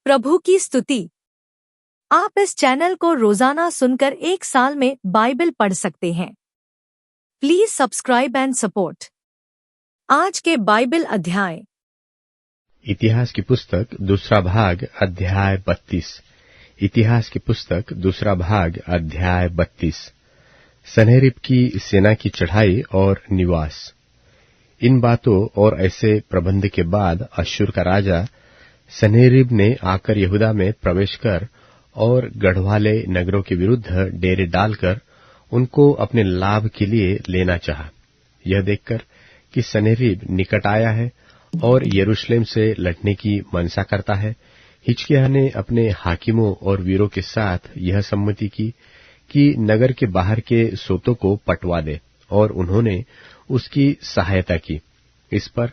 प्रभु की स्तुति। आप इस चैनल को रोजाना सुनकर एक साल में बाइबल पढ़ सकते हैं। Please subscribe and support. आज के बाइबल अध्याय। इतिहास की पुस्तक दूसरा भाग अध्याय 32। इतिहास की पुस्तक दूसरा भाग अध्याय 32। सन्हेरीब की सेना की चढ़ाई और निवास। इन बातों और ऐसे प्रबंध के बाद अश्शूर का राजा सन्हेरीब ने आकर यहूदा में प्रवेश कर और गढ़वाले नगरों के विरुद्ध डेरे डालकर उनको अपने लाभ के लिए लेना चाहा। यह देखकर कि सन्हेरीब निकट आया है और यरूशलेम से लड़ने की मनसा करता है, हिजकिय्याह ने अपने हाकिमों और वीरों के साथ यह सम्मति की कि नगर के बाहर के सोतों को पटवा दे, और उन्होंने उसकी सहायता की। इस पर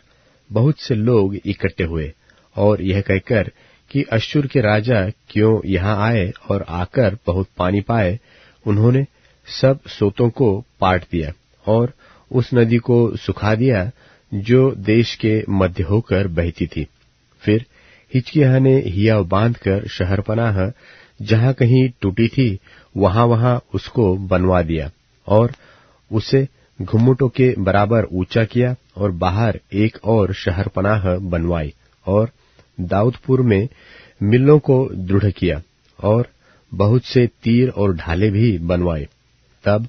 बहुत से लोग इकट्ठे हुए और यह कहकर कि अश्शूर के राजा क्यों यहाँ आए और आकर बहुत पानी पाए, उन्होंने सब सोतों को पाट दिया और उस नदी को सुखा दिया जो देश के मध्य होकर बहती थी। फिर हिजकिय्याह ने हियाव बांधकर शहरपनाह जहां कहीं टूटी थी वहां उसको बनवा दिया और उसे घुम्मुटों के बराबर ऊंचा किया और बाहर एक और शहरपनाह बनवाई और दाऊदपुर में मिलों को दृढ़ किया और बहुत से तीर और ढाले भी बनवाए। तब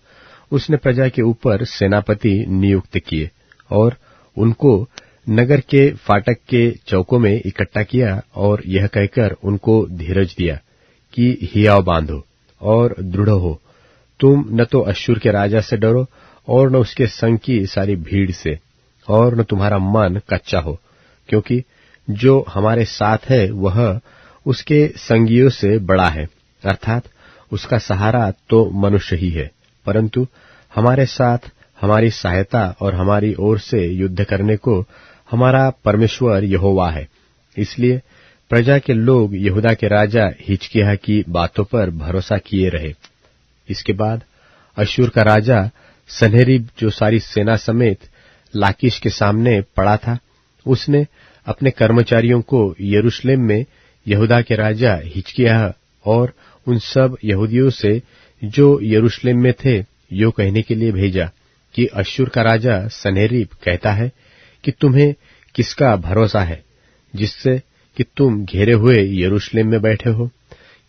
उसने प्रजा के ऊपर सेनापति नियुक्त किए और उनको नगर के फाटक के चौकों में इकट्ठा किया और यह कहकर उनको धीरज दिया कि हियाव बांधो और दृढ़ हो। तुम न तो अश्शूर के राजा से डरो और न उसके संग की सारी भीड़ से, और न तुम्हारा मन कच्चा हो, क्योंकि जो हमारे साथ है वह उसके संगियों से बड़ा है, अर्थात उसका सहारा तो मनुष्य ही है, परंतु हमारे साथ हमारी सहायता और हमारी ओर से युद्ध करने को हमारा परमेश्वर यहोवा है। इसलिए प्रजा के लोग यहूदा के राजा हिजकिय्याह की बातों पर भरोसा किए रहे। इसके बाद अश्शूर का राजा सन्हेरीब, जो सारी सेना समेत लाकीश के सामने पड़ा था, उसने अपने कर्मचारियों को यरूशलेम में यहूदा के राजा हिजकिय्याह और उन सब यहूदियों से जो यरूशलेम में थे यो कहने के लिए भेजा कि अश्शूर का राजा सन्हेरीब कहता है कि तुम्हें किसका भरोसा है जिससे कि तुम घेरे हुए यरूशलेम में बैठे हो?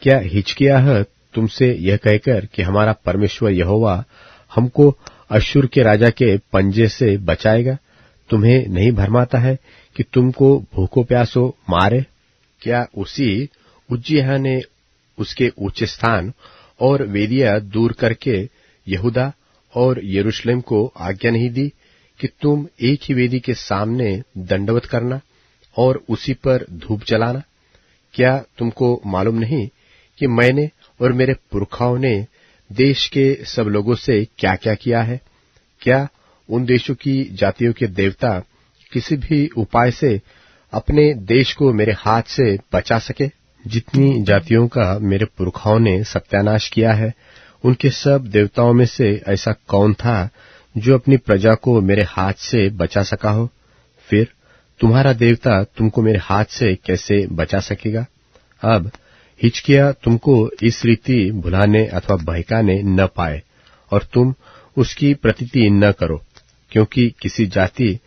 क्या हिजकिय्याह तुमसे यह कहकर कि हमारा परमेश्वर यहोवा हमको अश्शूर के राजा के पंजे से बचाएगा, तुम्हें नहीं भरमाता है कि तुमको भूखो प्यासो मारे? क्या उसी उज्जियाह ने उसके ऊंचे स्थान और वेदियां दूर करके यहूदा और यरूशलेम को आज्ञा नहीं दी कि तुम एक ही वेदी के सामने दंडवत करना और उसी पर धूप जलाना? क्या तुमको मालूम नहीं कि मैंने और मेरे पुरखाओं ने देश के सब लोगों से क्या क्या किया है? क्या उन देशों की जातियों के देवता किसी भी उपाय से अपने देश को मेरे हाथ से बचा सके? जितनी जातियों का मेरे पुरखाओं ने सत्यानाश किया है, उनके सब देवताओं में से ऐसा कौन था जो अपनी प्रजा को मेरे हाथ से बचा सका हो? फिर तुम्हारा देवता तुमको मेरे हाथ से कैसे बचा सकेगा? अब हिजकिय्याह तुमको इस रीति भुलाने अथवा बहकाने न पाए और तुम उसकी प्रतीति न करो, क्योंकि किसी जाति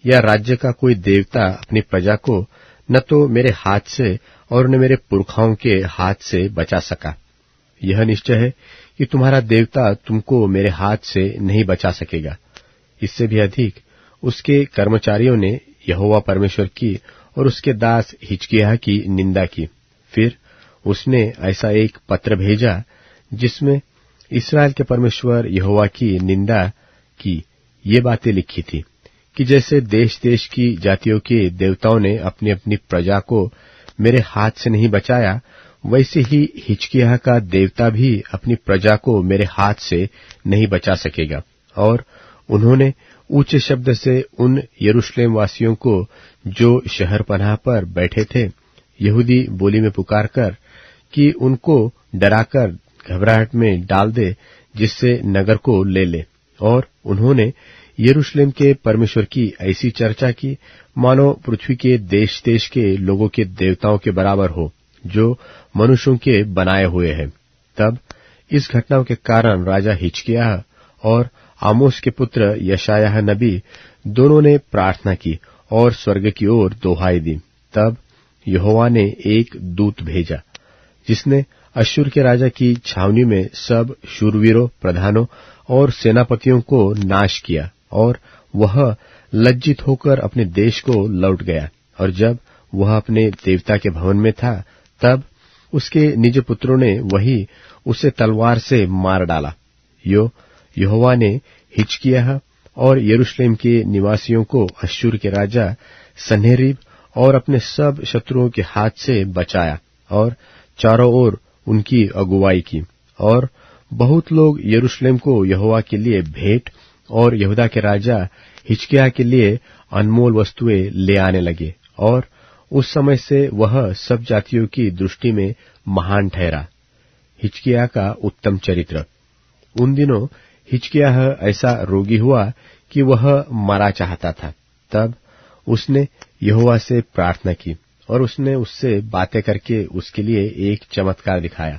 या राज्य का कोई देवता अपनी प्रजा को न तो मेरे हाथ से और न मेरे पुरखाओं के हाथ से बचा सका। यह निश्चय है कि तुम्हारा देवता तुमको मेरे हाथ से नहीं बचा सकेगा। इससे भी अधिक उसके कर्मचारियों ने यहोवा परमेश्वर की और उसके दास हिजकिय्याह की निंदा की। फिर उसने ऐसा एक पत्र भेजा जिसमें इस्राएल के परमेश्वर यहोवा की निंदा की ये बातें लिखी थी कि जैसे देश देश की जातियों के देवताओं ने अपनी अपनी प्रजा को मेरे हाथ से नहीं बचाया, वैसे ही हिजकिय्याह का देवता भी अपनी प्रजा को मेरे हाथ से नहीं बचा सकेगा। और उन्होंने ऊंचे शब्द से उन यरूशलेम वासियों को जो शहरपनाह पर बैठे थे यहूदी बोली में पुकारकर कि उनको डराकर घबराहट में डाल दे, जिससे नगर को ले ले। और उन्होंने यरूशलेम के परमेश्वर की ऐसी चर्चा की मानो पृथ्वी के देश देश के लोगों के देवताओं के बराबर हो, जो मनुष्यों के बनाए हुए हैं। तब इस घटनाओं के कारण राजा हिजकिय्याह और आमोस के पुत्र यशायाह नबी दोनों ने प्रार्थना की और स्वर्ग की ओर दोहाई दी। तब यहोवा ने एक दूत भेजा, जिसने अश्शूर के राजा की छावनी में सब शूरवीरों, प्रधानों और सेनापतियों को नाश किया, और वह लज्जित होकर अपने देश को लौट गया। और जब वह अपने देवता के भवन में था, तब उसके निज पुत्रों ने वही उसे तलवार से मार डाला। यहोवा ने हिजकिय्याह और यरूशलेम के निवासियों को अश्शूर के राजा सन्हेरीब और अपने सब शत्रुओं के हाथ से बचाया, और चारों ओर उनकी अगुवाई की। और बहुत लोग यरूशलेम को यहोवा के लिए भेंट और यहूदा के राजा हिजकिय्याह के लिए अनमोल वस्तुएं ले आने लगे, और उस समय से वह सब जातियों की दृष्टि में महान ठहरा। हिजकिय्याह का उत्तम चरित्र। उन दिनों हिजकिय्याह ऐसा रोगी हुआ कि वह मरा चाहता था। तब उसने यहोवा से प्रार्थना की, और उसने उससे बातें करके उसके लिए एक चमत्कार दिखाया।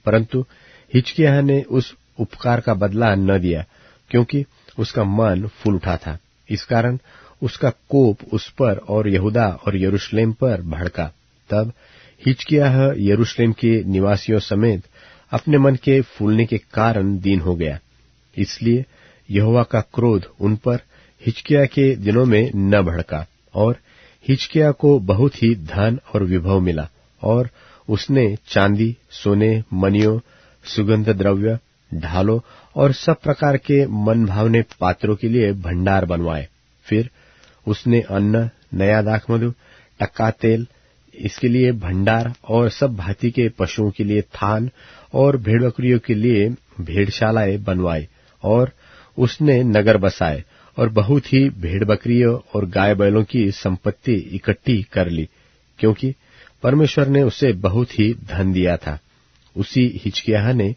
परंतु हिजकिय्याह ने उस उपकार का बदला न दिया, क्योंकि उसका मन फूल उठा था। इस कारण उसका कोप उस पर और यहूदा और यरूशलेम पर भड़का। तब हिजकिय्याह यरूशलेम के निवासियों समेत अपने मन के फूलने के कारण दीन हो गया। इसलिए यहोवा का क्रोध उन पर हिजकिय्याह के दिनों में न भड़का, और हिजकिय्याह को बहुत ही धन और विभव मिला, और उसने चांदी, सोने, मणियों, सुगंध द्रव्य, ढालों और सब प्रकार के मनभावने पात्रों के लिए भंडार बनवाए। फिर उसने अन्न, नया दाखमधु, टक्का तेल इसके लिए भंडार, और सब भांति के पशुओं के लिए थान और भेड़ बकरियों के लिए भेड़शालाएं बनवाई। और उसने नगर बसाए और बहुत ही भेड़ बकरियों और गाय बैलों की संपत्ति इकट्ठी कर ली, क्योंकि परमेश्वर ने उसे बहुत ही धन दिया था। उसी हिजकिय्याह ने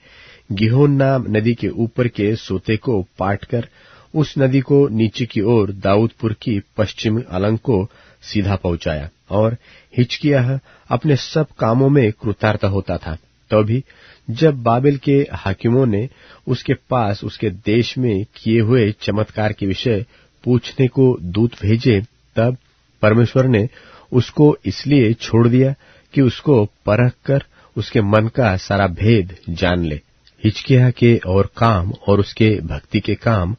गिहोन नाम नदी के ऊपर के सोते को पाटकर उस नदी को नीचे की ओर दाऊदपुर की पश्चिमी अलंग को सीधा पहुंचाया, और हिजकिय्याह अपने सब कामों में कृतार्थ होता था। तभी जब बाबेल के हाकिमों ने उसके पास उसके देश में किए हुए चमत्कार के विषय पूछने को दूत भेजे, तब परमेश्वर ने उसको इसलिए छोड़ दिया कि उसको परख कर उसके मन का सारा भेद जान ले। हिजकिय्याह के और काम और उसके भक्ति के काम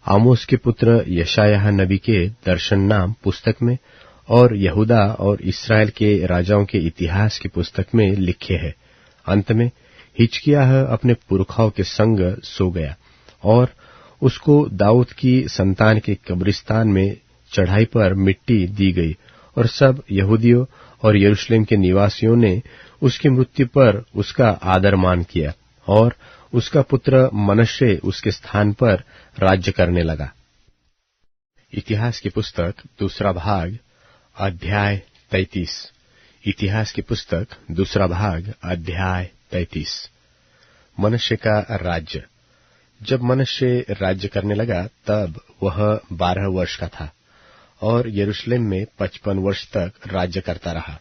आमोस के पुत्र यशायाह नबी के दर्शन नाम पुस्तक में और यहूदा और इस्राएल के राजाओं के इतिहास की पुस्तक में लिखे हैं। अंत में हिजकिय्याह अपने पुरखाओं के संग सो गया, और उसको दाऊद की संतान के कब्रिस्तान में चढ़ाई पर मिट्टी दी गई, और सब यहूदियों और यरूशलेम के निवासियों ने उसकी मृत्यु पर उसका आदर मान किया, और उसका पुत्र मनश्शे उसके स्थान पर राज्य करने लगा। इतिहास की पुस्तक दूसरा भाग अध्याय 33। इतिहास की पुस्तक दूसरा भाग अध्याय 33। मनश्शे का राज्य। जब मनश्शे राज्य करने लगा, तब वह 12 वर्ष का था, और यरूशलेम में 55 वर्ष तक राज्य करता रहा।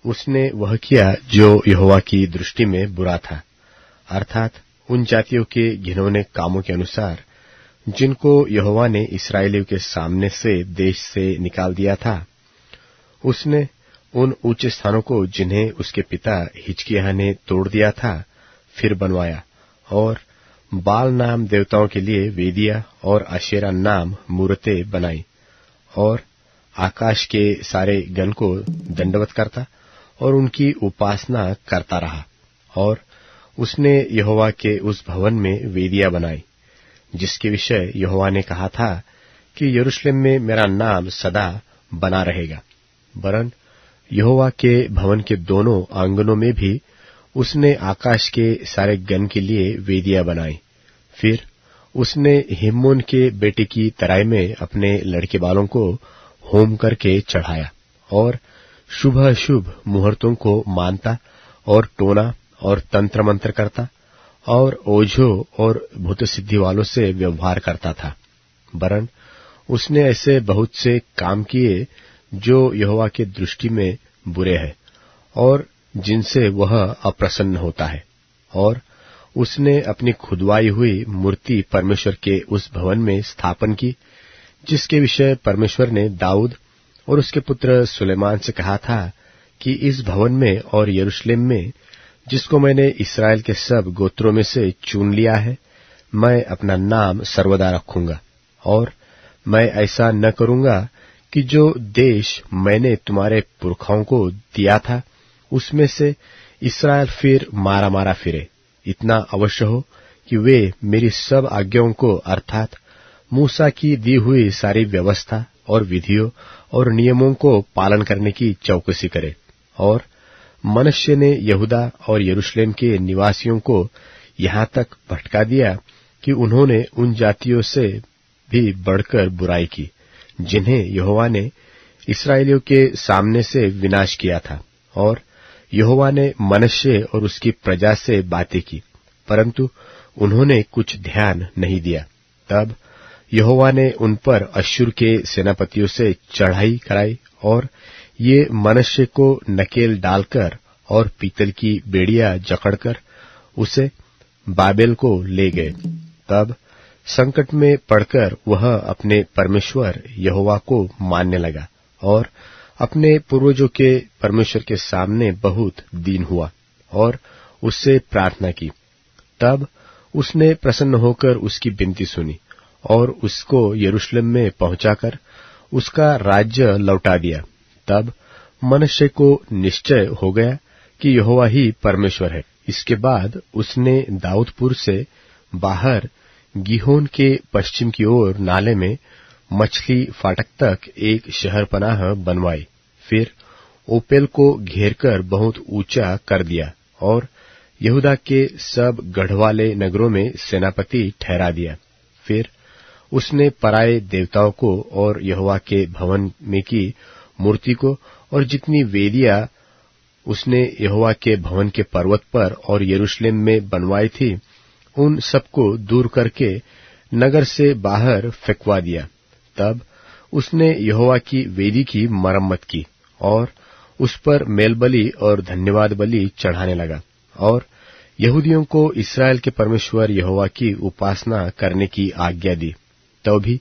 उसने वह किया जो यहोवा की दृष्टि में बुरा था, अर्थात उन जातियों के घिनौने कामों के अनुसार जिनको यहोवा ने इस्राएलियों के सामने से देश से निकाल दिया था। उसने उन ऊंचे स्थानों को जिन्हें उसके पिता हिजकिय्याह ने तोड़ दिया था, फिर बनवाया, और बाल नाम देवताओं के लिए वेदियां और अशेरा नाम मूरतें बनाई, और आकाश के सारे गण को दंडवत करता और उनकी उपासना करता रहा। और उसने यहोवा के उस भवन में वेदियां बनाई, जिसके विषय यहोवा ने कहा था कि यरूशलेम में मेरा नाम सदा बना रहेगा। वरन यहोवा के भवन के दोनों आंगनों में भी उसने आकाश के सारे गण के लिए वेदियां बनाई। फिर उसने हिम्मोन के बेटे की तराई में अपने लड़के बालों को होम करके चढ़ाया, और शुभ अशुभ मुहूर्तों को मानता और टोना और तंत्र मंत्र करता और ओझों और भूत सिद्धि वालों से व्यवहार करता था। वरन उसने ऐसे बहुत से काम किए जो यहोवा के दृष्टि में बुरे हैं, और जिनसे वह अप्रसन्न होता है। और उसने अपनी खुदवाई हुई मूर्ति परमेश्वर के उस भवन में स्थापन की, जिसके विषय परमेश्वर ने दाऊद और उसके पुत्र सुलेमान से कहा था कि इस भवन में और यरूशलेम में, जिसको मैंने इस्राएल के सब गोत्रों में से चुन लिया है, मैं अपना नाम सर्वदा रखूंगा। और मैं ऐसा न करूंगा कि जो देश मैंने तुम्हारे पुरखाओं को दिया था, उसमें से इस्राएल फिर मारा मारा फिरे। इतना अवश्य हो कि वे मेरी सब आज्ञाओं को, अर्थात मूसा की दी हुई सारी व्यवस्था और विधियों और नियमों को पालन करने की चौकसी करे। और मनुष्य ने यहूदा और यरूशलेम के निवासियों को यहाँ तक भटका दिया कि उन्होंने उन जातियों से भी बढ़कर बुराई की, जिन्हें यहोवा ने इस्राएलियों के सामने से विनाश किया था। और यहोवा ने मनुष्य और उसकी प्रजा से बातें की, परंतु उन्होंने कुछ ध्यान नहीं दिया। तब यहोवा ने उन पर अश्शूर के सेनापतियों से चढ़ाई कराई, और ये मनुष्य को नकेल डालकर और पीतल की बेड़ियां जकड़कर उसे बाबेल को ले गए। तब संकट में पड़कर वह अपने परमेश्वर यहोवा को मानने लगा और अपने पूर्वजों के परमेश्वर के सामने बहुत दीन हुआ और उससे प्रार्थना की। तब उसने प्रसन्न होकर उसकी विनती सुनी और उसको यरूशलेम में पहुंचाकर उसका राज्य लौटा दिया। तब मनुष्य को निश्चय हो गया कि यहोवा ही परमेश्वर है। इसके बाद उसने दाऊदपुर से बाहर गीहोन के पश्चिम की ओर नाले में मछली फाटक तक एक शहरपनाह बनवाई। फिर ओपेल को घेरकर बहुत ऊंचा कर दिया और यहूदा के सब गढ़वाले नगरों में सेनापति ठहरा दिया। फिर उसने पराये देवताओं को और यहोवा के भवन में की मूर्ति को और जितनी वेदियां उसने यहोवा के भवन के पर्वत पर और यरूशलेम में बनवाई थी, उन सबको दूर करके नगर से बाहर फेंकवा दिया। तब उसने यहोवा की वेदी की मरम्मत की और उस पर मेलबलि और धन्यवाद बलि चढ़ाने लगा और यहूदियों को इस्राएल के परमेश्वर यहोवा की उपासना करने की आज्ञा दी। तो भी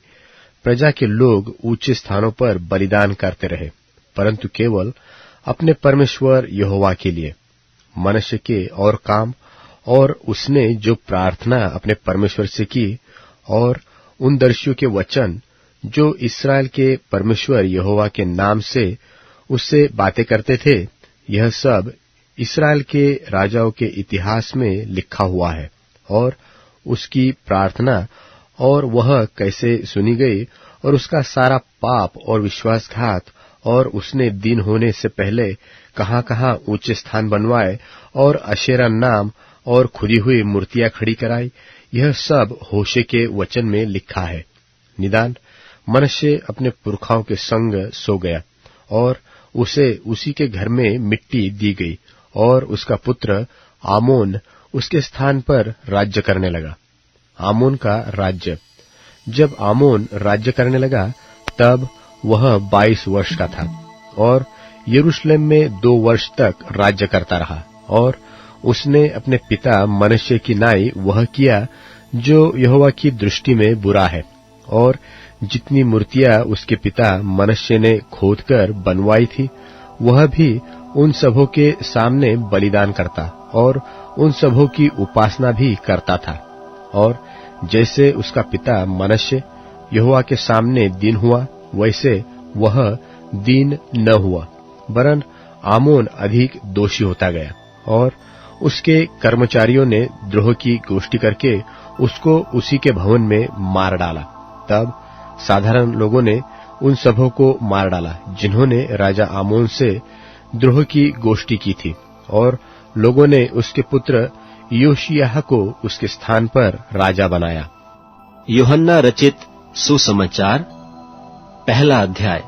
प्रजा के लोग ऊंचे स्थानों पर बलिदान करते रहे, परंतु केवल अपने परमेश्वर यहोवा के लिए। मनुष्य के और काम और उसने जो प्रार्थना अपने परमेश्वर से की और उन दर्शियों के वचन जो इस्राएल के परमेश्वर यहोवा के नाम से उससे बातें करते थे, यह सब इस्राएल के राजाओं के इतिहास में लिखा हुआ है। और उसकी प्रार्थना और वह कैसे सुनी गई और उसका सारा पाप और विश्वासघात और उसने दीन होने से पहले कहाँ-कहाँ ऊंचे स्थान बनवाए और अशेरा नाम और खुदी हुई मूर्तियां खड़ी कराई, यह सब होशे के वचन में लिखा है। निदान मनुष्य अपने पुरखाओं के संग सो गया और उसे उसी के घर में मिट्टी दी गई और उसका पुत्र आमोन उसके स्थान पर राज्य करने लगा। आमोन का राज्य। जब आमोन राज्य करने लगा तब वह 22 वर्ष का था और यरूशलेम में 2 वर्ष तक राज्य करता रहा। और उसने अपने पिता मनुष्य की नाई वह किया जो यहोवा की दृष्टि में बुरा है, और जितनी मूर्तियां उसके पिता मनुष्य ने खोदकर बनवाई थी, वह भी उन सबों के सामने बलिदान करता और उन सबों की उपासना भी करता था। और जैसे उसका पिता मनुष्य यहोवा के सामने दीन हुआ, वैसे वह दीन न हुआ, वरन आमोन अधिक दोषी होता गया। और उसके कर्मचारियों ने द्रोह की गोष्ठी करके उसको उसी के भवन में मार डाला। तब साधारण लोगों ने उन सबों को मार डाला जिन्होंने राजा आमोन से द्रोह की गोष्ठी की थी, और लोगों ने उसके पुत्र योशिय्याह को उसके स्थान पर राजा बनाया। यूहन्ना रचित सुसमाचार, पहला अध्याय।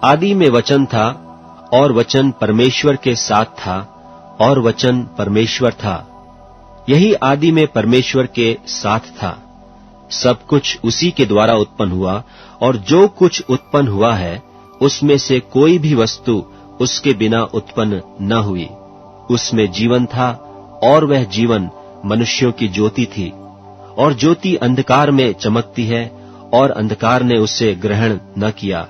आदि में वचन था और वचन परमेश्वर के साथ था और वचन परमेश्वर था। यही आदि में परमेश्वर के साथ था। सब कुछ उसी के द्वारा उत्पन्न हुआ और जो कुछ उत्पन्न हुआ है उसमें से कोई भी वस्तु उसके बिना उत्पन्न न हुई। उसमें जीवन था और वह जीवन मनुष्यों की ज्योति थी। और ज्योति अंधकार में चमकती है और अंधकार ने उसे ग्रहण न किया।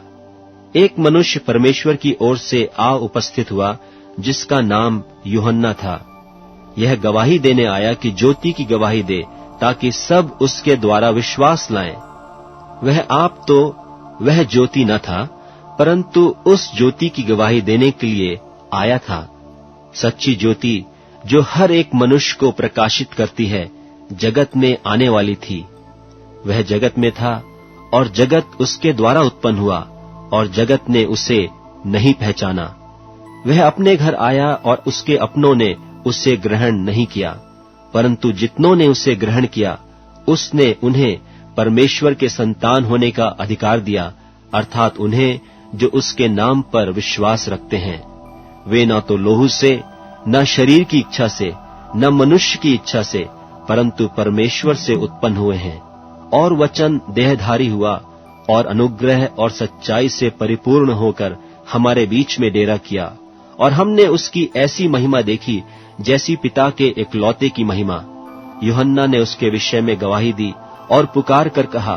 एक मनुष्य परमेश्वर की ओर से आ उपस्थित हुआ जिसका नाम यूहन्ना था। यह गवाही देने आया कि ज्योति की गवाही दे, ताकि सब उसके द्वारा विश्वास लाएं। वह आप तो वह ज्योति न था, परंतु उस ज्योति की गवाही देने के लिए आया था। सच्ची ज्योति जो हर एक मनुष्य को प्रकाशित करती है, जगत में आने वाली थी। वह जगत में था और जगत उसके द्वारा उत्पन्न हुआ, और जगत ने उसे नहीं पहचाना। वह अपने घर आया और उसके अपनों ने उसे ग्रहण नहीं किया, परंतु जितनों ने उसे ग्रहण किया, उसने उन्हें परमेश्वर के संतान होने का अधिकार दिया, अर्थात उन्हें जो उसके नाम पर विश्वास रखते हैं। वे न तो लोहू से, न शरीर की इच्छा से, न मनुष्य की इच्छा से, परंतु परमेश्वर से उत्पन्न हुए हैं। और वचन देहधारी हुआ और अनुग्रह और सच्चाई से परिपूर्ण होकर हमारे बीच में डेरा किया, और हमने उसकी ऐसी महिमा देखी जैसी पिता के इकलौते की महिमा। यूहन्ना ने उसके विषय में गवाही दी और पुकार कर कहा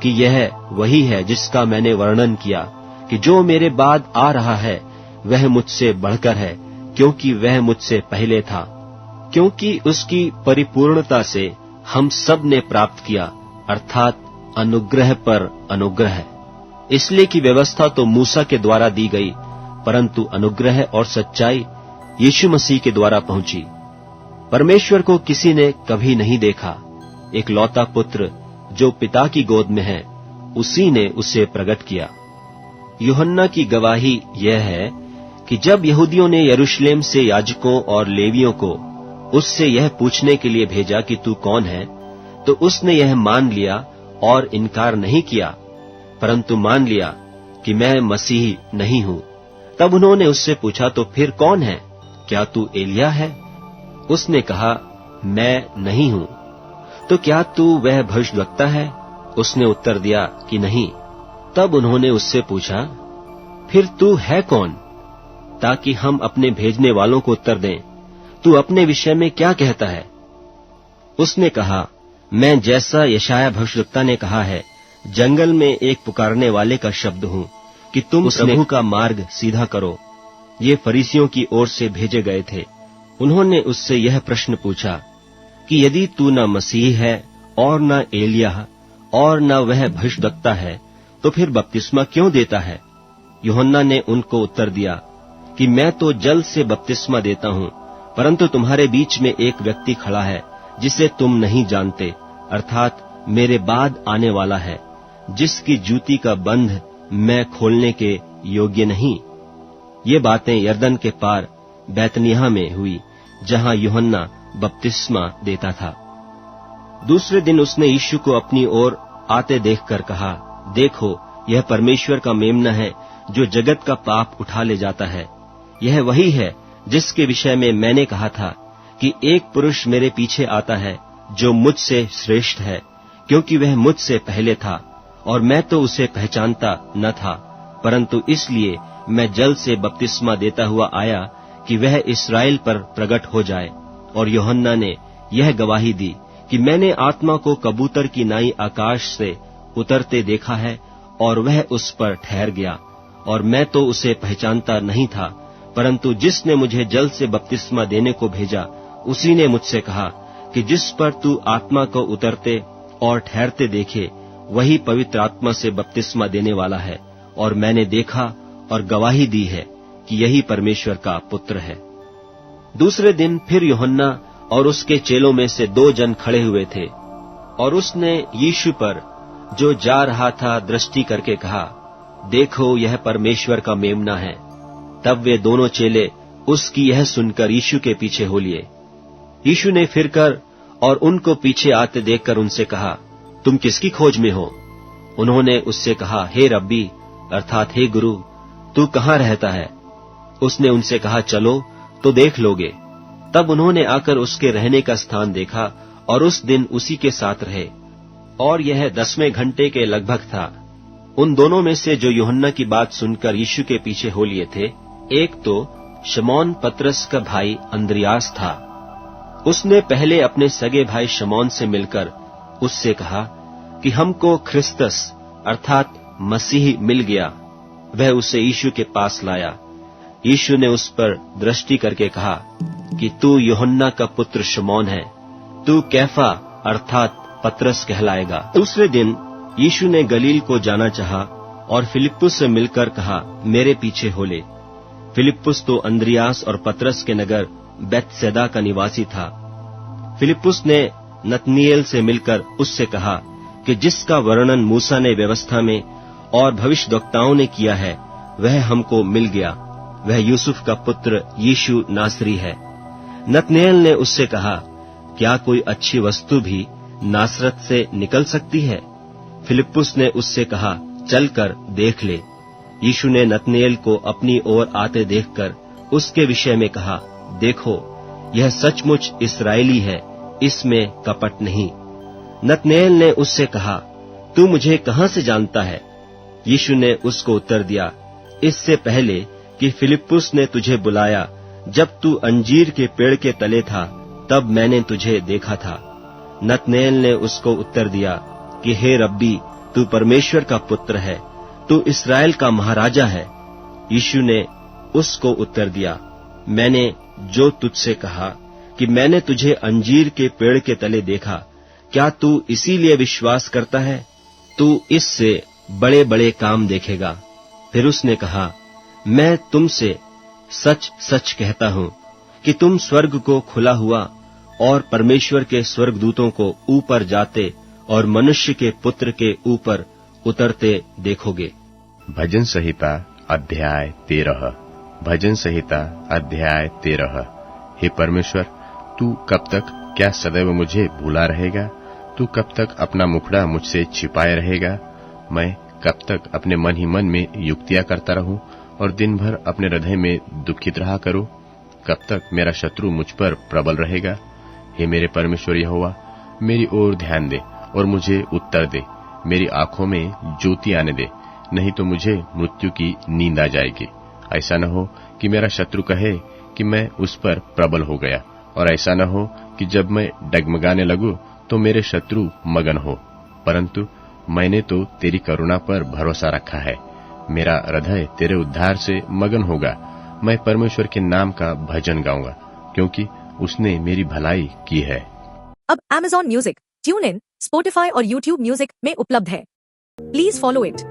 कि यह वही है जिसका मैंने वर्णन किया कि जो मेरे बाद आ रहा है वह मुझसे बढ़कर है, क्योंकि वह मुझसे पहले था। क्योंकि उसकी परिपूर्णता से हम सब ने प्राप्त किया, अर्थात अनुग्रह पर अनुग्रह। इसलिए कि व्यवस्था तो मूसा के द्वारा दी गई, परंतु अनुग्रह और सच्चाई यीशु मसीह के द्वारा पहुंची। परमेश्वर को किसी ने कभी नहीं देखा। इकलौता पुत्र जो पिता की गोद में है, उसी ने उसे प्रकट किया। यूहन्ना की गवाही यह है कि जब यहूदियों ने यरूशलेम से याजकों और लेवियों को उससे यह पूछने के लिए भेजा कि तू कौन है, तो उसने यह मान लिया और इनकार नहीं किया, परंतु मान लिया कि मैं मसीह नहीं हूं। तब उन्होंने उससे पूछा, तो फिर कौन है? क्या तू एलिया है? उसने कहा, मैं नहीं हूं। तो क्या तू वह भविष्यद्वक्ता है? उसने उत्तर दिया कि नहीं। तब उन्होंने उससे पूछा, फिर तू है कौन, ताकि हम अपने भेजने वालों को उत्तर दें। तू अपने विषय में क्या कहता है? उसने कहा, मैं जैसा यशाया भविष्यद्वक्ता ने कहा है, जंगल में एक पुकारने वाले का शब्द हूं कि तुम प्रभु का मार्ग सीधा करो। ये फरीसियों की ओर से भेजे गए थे। उन्होंने उससे यह प्रश्न पूछा कि यदि तू न मसीह है और न एलिया और न वह भविष्यद्वक्ता है, तो फिर बपतिस्मा क्यों देता है? यूहन्ना ने उनको उत्तर दिया कि मैं तो जल से बपतिस्मा देता हूं, परंतु तुम्हारे बीच में एक व्यक्ति खड़ा है जिसे तुम नहीं जानते, अर्थात मेरे बाद आने वाला है, जिसकी जूती का बंध मैं खोलने के योग्य नहीं। ये बातें यरदन के पार बैतनिय्याह में हुई, जहां यूहन्ना बपतिस्मा देता था। दूसरे दिन उसने यीशु को अपनी ओर आते देखकर कहा, देखो, यह परमेश्वर का मेमना है जो जगत का पाप उठा ले जाता है। यह वही है जिसके विषय में मैंने कहा था कि एक पुरुष मेरे पीछे आता है जो मुझसे श्रेष्ठ है, क्योंकि वह मुझसे पहले था, और मैं तो उसे पहचानता न था, परंतु इसलिए मैं जल से बपतिस्मा देता हुआ आया कि वह इस्राएल पर प्रकट हो जाए। और यूहन्ना ने यह गवाही दी कि मैंने आत्मा को कबूतर की नाई आकाश से उतरते देखा है, और वह उस पर ठहर गया, और मैं तो उसे पहचानता नहीं था, परंतु जिसने मुझे जल से बपतिस्मा देने को भेजा, उसी ने मुझसे कहा कि जिस पर तू आत्मा को उतरते और ठहरते देखे, वही पवित्र आत्मा से बपतिस्मा देने वाला है। और मैंने देखा और गवाही दी है कि यही परमेश्वर का पुत्र है। दूसरे दिन फिर यूहन्ना और उसके चेलों में से 2 जन खड़े हुए थे, और उसने यीशु पर जो जा रहा था दृष्टि करके कहा, देखो, यह परमेश्वर का मेमना है। तब वे दोनों चेले उसकी यह सुनकर यीशु के पीछे हो लिए। यीशु ने फिरकर और उनको पीछे आते देखकर उनसे कहा, तुम किसकी खोज में हो? उन्होंने उससे कहा, हे रब्बी, अर्थात हे गुरु, तू कहाँ रहता है? उसने उनसे कहा, चलो तो देख लोगे। तब उन्होंने आकर उसके रहने का स्थान देखा और उस दिन उसी के साथ रहे। और यह 10वें घंटे के लगभग था। उन दोनों में से जो यूहन्ना की बात सुनकर यीशु के पीछे हो लिए थे, एक तो शमौन पतरस का भाई अंद्रियास था। उसने पहले अपने सगे भाई शमौन से मिलकर उससे कहा कि हमको ख्रिस्तस अर्थात मसीह मिल गया। वह उसे यीशु के पास लाया। यीशु ने उस पर दृष्टि करके कहा कि तू यूहन्ना का पुत्र शमौन है, तू कैफा अर्थात पतरस कहलाएगा। दूसरे दिन यीशु ने गलील को जाना चाहा और फिलिप्पुस से मिलकर कहा, मेरे पीछे हो ले। फिलिप्पुस तो अंद्रियास और पतरस के नगर बेतसैदा का निवासी था। फिलिप्पुस ने नतनीएल से मिलकर उससे कहा कि जिसका वर्णन मूसा ने व्यवस्था में और भविष्यद्वक्ताओं ने किया है, वह हमको मिल गया। वह यूसुफ का पुत्र यीशु नासरी है। नतनीएल ने उससे कहा, क्या कोई अच्छी वस्तु भी नासरत से निकल सकती है? फिलिप्पुस ने उससे कहा, चलकर देख ले। यीशु ने नतनीएल को अपनी ओर आते देखकर उसके विषय में कहा, देखो, यह सचमुच इस्राएली है, इसमें कपट नहीं। नतनीएल ने उससे कहा, तू मुझे कहां से जानता है? यीशु ने उसको उत्तर दिया, इससे पहले कि फिलिप्पुस ने तुझे बुलाया, जब तू अंजीर के पेड़ के तले था, तब मैंने तुझे देखा था। नतनीएल ने उसको उत्तर दिया कि हे रब्बी, तू परमेश्वर का पुत्र है, तू इस्राएल का महाराजा है। यीशु ने उसको उत्तर दिया, मैंने जो तुझसे कहा कि मैंने तुझे अंजीर के पेड़ के तले देखा, क्या तू इसीलिए विश्वास करता है? तू इससे बड़े बड़े काम देखेगा। फिर उसने कहा, मैं तुमसे सच सच कहता हूं कि तुम स्वर्ग को खुला हुआ और परमेश्वर के स्वर्गदूतों को ऊपर जाते और मनुष्य के पुत्र के ऊपर उतरते देखोगे। भजन संहिता अध्याय 13। भजन संहिता अध्याय 13। हे परमेश्वर, तू कब तक क्या सदैव मुझे भूला रहेगा? तू कब तक अपना मुखड़ा मुझसे छिपाए रहेगा? मैं कब तक अपने मन ही मन में युक्तियां करता रहूं और दिन भर अपने हृदय में दुखित रहा करूं? कब तक मेरा शत्रु मुझ पर प्रबल रहेगा? हे मेरे परमेश्वर यहोवा, मेरी ओर ध्यान दे और मुझे उत्तर दे। मेरी आंखों में ज्योति आने दे, नहीं तो मुझे मृत्यु की नींद आ जाएगी। ऐसा न हो कि मेरा शत्रु कहे कि मैं उस पर प्रबल हो गया, और ऐसा न हो कि जब मैं डगमगाने लगूं तो मेरे शत्रु मगन हो। परंतु मैंने तो तेरी करुणा पर भरोसा रखा है। मेरा हृदय तेरे उद्धार से मगन होगा। मैं परमेश्वर के नाम का भजन गाऊंगा, क्योंकि उसने मेरी भलाई की है। अब Amazon music, tune in, Spotify और YouTube म्यूजिक में उपलब्ध है। Please follow it.